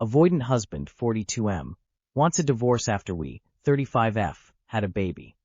Avoidant husband, 42M, wants a divorce after we, 35F, had a baby.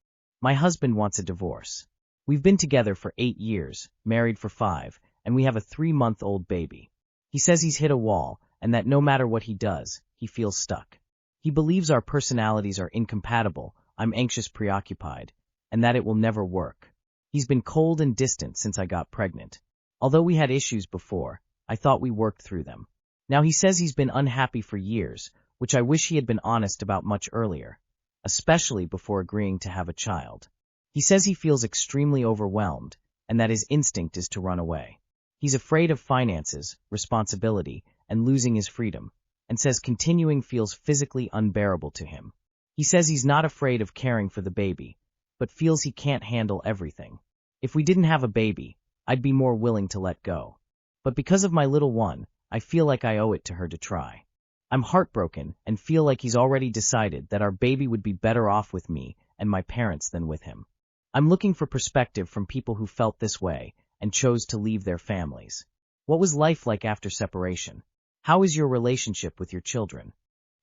My husband wants a divorce. We've been together for 8 years, married for 5, and we have a 3-month-old baby. He says he's hit a wall, and that no matter what he does, he feels stuck. He believes our personalities are incompatible, I'm anxious, preoccupied, and that it will never work. He's been cold and distant since I got pregnant. Although we had issues before, I thought we worked through them. Now he says he's been unhappy for years, which I wish he had been honest about much earlier, especially before agreeing to have a child. He says he feels extremely overwhelmed, and that his instinct is to run away. He's afraid of finances, responsibility, and losing his freedom, and says continuing feels physically unbearable to him. He says he's not afraid of caring for the baby, but feels he can't handle everything. If we didn't have a baby, I'd be more willing to let go. But because of my little one, I feel like I owe it to her to try. I'm heartbroken and feel like he's already decided that our baby would be better off with me and my parents than with him. I'm looking for perspective from people who felt this way and chose to leave their families. What was life like after separation? How is your relationship with your children?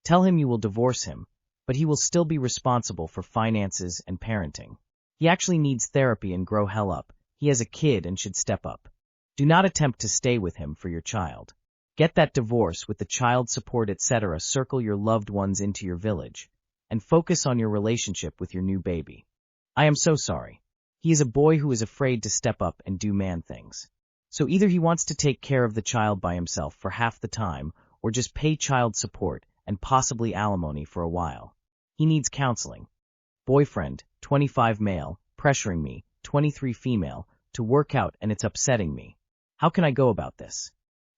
Tell him you will divorce him, but he will still be responsible for finances and parenting. He actually needs therapy and grow hell up. He has a kid and should step up. Do not attempt to stay with him for your child. Get that divorce with the child support, etc. Circle your loved ones into your village, and focus on your relationship with your new baby. I am so sorry. He is a boy who is afraid to step up and do man things. So either he wants to take care of the child by himself for half the time, or just pay child support and possibly alimony for a while. He needs counseling. Boyfriend, 25 male, pressuring me, 23 female, to work out, and it's upsetting me. How can I go about this?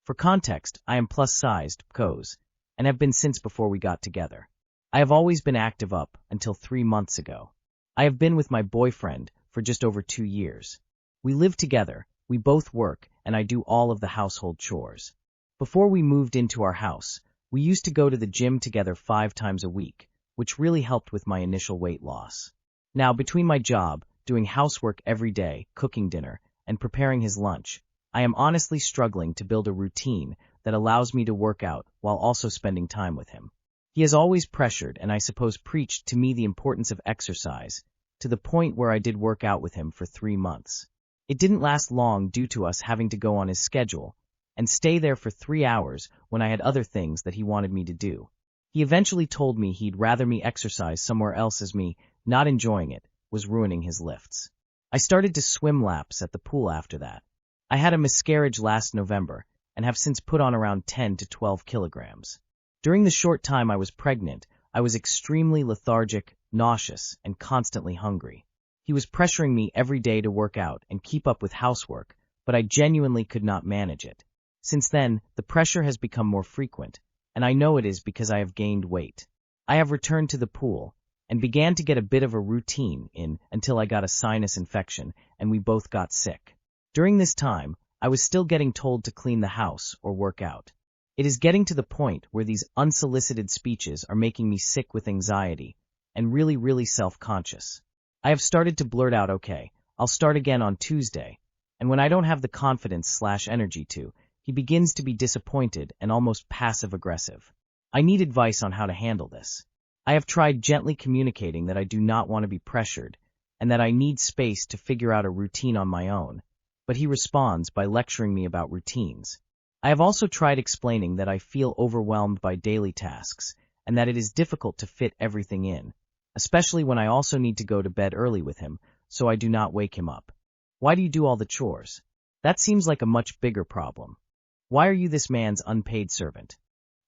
For context, I am plus-sized, pcos, and have been since before we got together. I have always been active up until 3 months ago. I have been with my boyfriend for just over 2 years. We live together, we both work, and I do all of the household chores. Before we moved into our house, we used to go to the gym together 5 times a week, which really helped with my initial weight loss. Now, between my job, doing housework every day, cooking dinner, and preparing his lunch, I am honestly struggling to build a routine that allows me to work out while also spending time with him. He has always pressured and I suppose preached to me the importance of exercise, to the point where I did work out with him for 3 months. It didn't last long due to us having to go on his schedule and stay there for 3 hours when I had other things that he wanted me to do. He eventually told me he'd rather me exercise somewhere else, as me not enjoying it was ruining his lifts. I started to swim laps at the pool after that. I had a miscarriage last November and have since put on around 10 to 12 kilograms. During the short time I was pregnant, I was extremely lethargic, nauseous, and constantly hungry. He was pressuring me every day to work out and keep up with housework, but I genuinely could not manage it. Since then, the pressure has become more frequent, and I know it is because I have gained weight. I have returned to the pool and began to get a bit of a routine in until I got a sinus infection and we both got sick. During this time, I was still getting told to clean the house or work out. It is getting to the point where these unsolicited speeches are making me sick with anxiety and really self-conscious. I have started to blurt out, okay, I'll start again on Tuesday, and when I don't have the confidence/energy to, he begins to be disappointed and almost passive-aggressive. I need advice on how to handle this. I have tried gently communicating that I do not want to be pressured and that I need space to figure out a routine on my own, but he responds by lecturing me about routines. I have also tried explaining that I feel overwhelmed by daily tasks and that it is difficult to fit everything in, especially when I also need to go to bed early with him so I do not wake him up. Why do you do all the chores? That seems like a much bigger problem. Why are you this man's unpaid servant?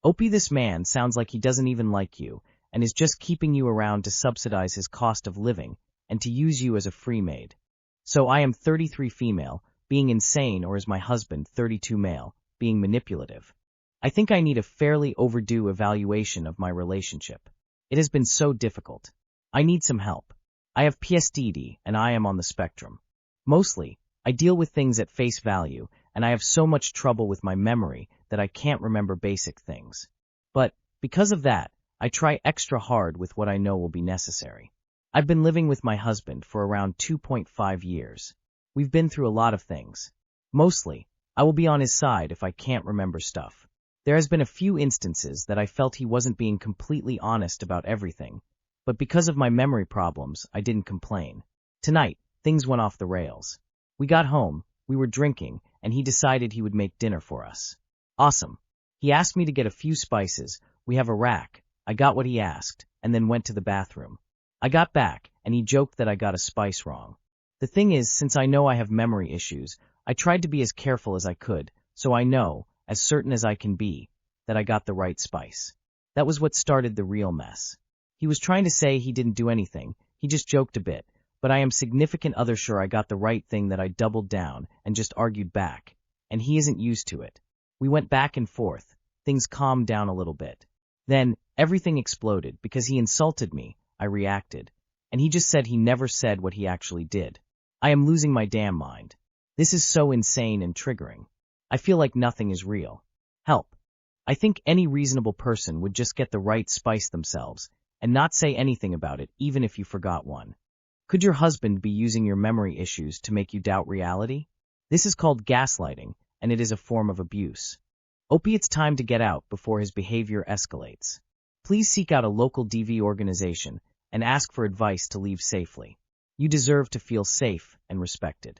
Opie, this man sounds like he doesn't even like you and is just keeping you around to subsidize his cost of living and to use you as a free maid. So I am 33 female, being insane, or is my husband 32 male, being manipulative? I think I need a fairly overdue evaluation of my relationship. It has been so difficult. I need some help. I have PTSD and I am on the spectrum. Mostly, I deal with things at face value and I have so much trouble with my memory that I can't remember basic things. But, because of that, I try extra hard with what I know will be necessary. I've been living with my husband for around 2.5 years. We've been through a lot of things. Mostly, I will be on his side if I can't remember stuff. There has been a few instances that I felt he wasn't being completely honest about everything, but because of my memory problems, I didn't complain. Tonight, things went off the rails. We got home, we were drinking, and he decided he would make dinner for us. Awesome. He asked me to get a few spices. We have a rack. I got what he asked, and then went to the bathroom. I got back, and he joked that I got a spice wrong. The thing is, since I know I have memory issues, I tried to be as careful as I could, so I know, as certain as I can be, that I got the right spice. That was what started the real mess. He was trying to say he didn't do anything, he just joked a bit, but I am significant other sure I got the right thing that I doubled down and just argued back, and he isn't used to it. We went back and forth, things calmed down a little bit. Then, everything exploded because he insulted me, I reacted, and he just said he never said what he actually did. I am losing my damn mind. This is so insane and triggering. I feel like nothing is real. Help. I think any reasonable person would just get the right spice themselves and not say anything about it even if you forgot one. Could your husband be using your memory issues to make you doubt reality? This is called gaslighting, and it is a form of abuse. Opie, it's time to get out before his behavior escalates. Please seek out a local DV organization and ask for advice to leave safely. You deserve to feel safe and respected.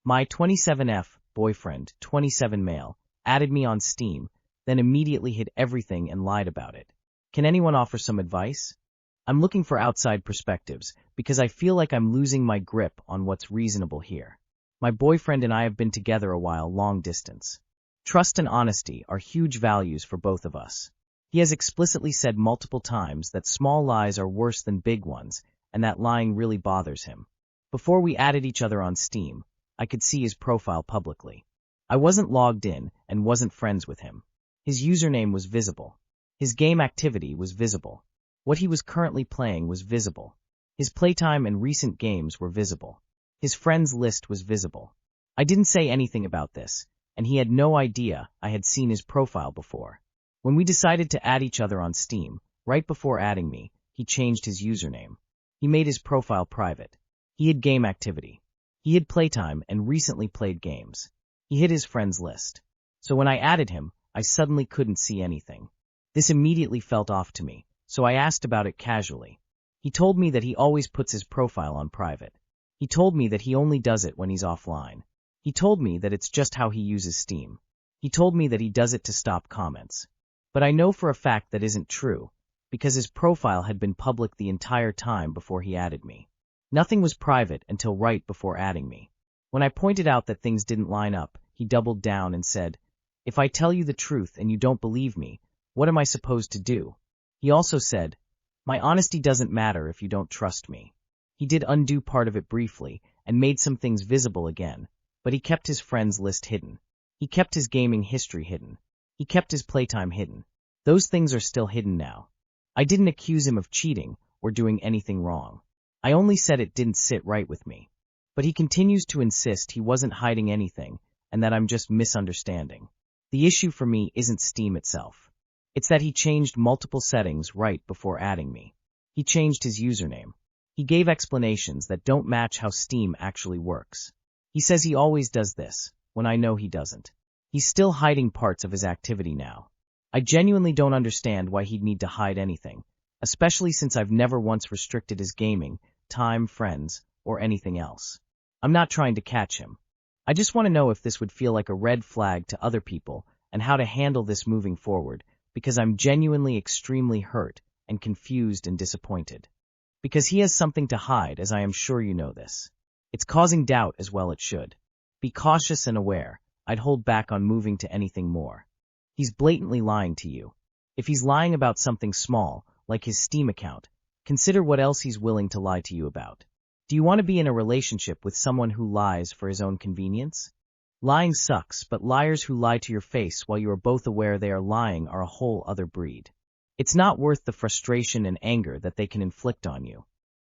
My 27F boyfriend, 27 male, added me on Steam, then immediately hid everything and lied about it. Can anyone offer some advice? I'm looking for outside perspectives because I feel like I'm losing my grip on what's reasonable here. My boyfriend and I have been together a while, long distance. Trust and honesty are huge values for both of us. He has explicitly said multiple times that small lies are worse than big ones and that lying really bothers him. Before we added each other on Steam, I could see his profile publicly. I wasn't logged in and wasn't friends with him. His username was visible. His game activity was visible. What he was currently playing was visible. His playtime and recent games were visible. His friends list was visible. I didn't say anything about this, and he had no idea I had seen his profile before. When we decided to add each other on Steam, right before adding me, he changed his username. He made his profile private. He hid game activity. He hid playtime and recently played games. He hid his friends list. So when I added him, I suddenly couldn't see anything. This immediately felt off to me, so I asked about it casually. He told me that he always puts his profile on private. He told me that he only does it when he's offline. He told me that it's just how he uses Steam. He told me that he does it to stop comments. But I know for a fact that isn't true, because his profile had been public the entire time before he added me. Nothing was private until right before adding me. When I pointed out that things didn't line up, he doubled down and said, "If I tell you the truth and you don't believe me, what am I supposed to do?" He also said, "My honesty doesn't matter if you don't trust me." He did undo part of it briefly and made some things visible again, but he kept his friends list hidden. He kept his gaming history hidden. He kept his playtime hidden. Those things are still hidden now. I didn't accuse him of cheating or doing anything wrong. I only said it didn't sit right with me. But he continues to insist he wasn't hiding anything and that I'm just misunderstanding. The issue for me isn't Steam itself. It's that he changed multiple settings right before adding me. He changed his username. He gave explanations that don't match how Steam actually works. He says he always does this, when I know he doesn't. He's still hiding parts of his activity now. I genuinely don't understand why he'd need to hide anything, especially since I've never once restricted his gaming, time, friends, or anything else. I'm not trying to catch him. I just want to know if this would feel like a red flag to other people and how to handle this moving forward, because I'm genuinely extremely hurt and confused and disappointed. Because he has something to hide, as I am sure you know this. It's causing doubt as well it should. Be cautious and aware. I'd hold back on moving to anything more. He's blatantly lying to you. If he's lying about something small, like his Steam account, consider what else he's willing to lie to you about. Do you want to be in a relationship with someone who lies for his own convenience? Lying sucks, but liars who lie to your face while you are both aware they are lying are a whole other breed. It's not worth the frustration and anger that they can inflict on you.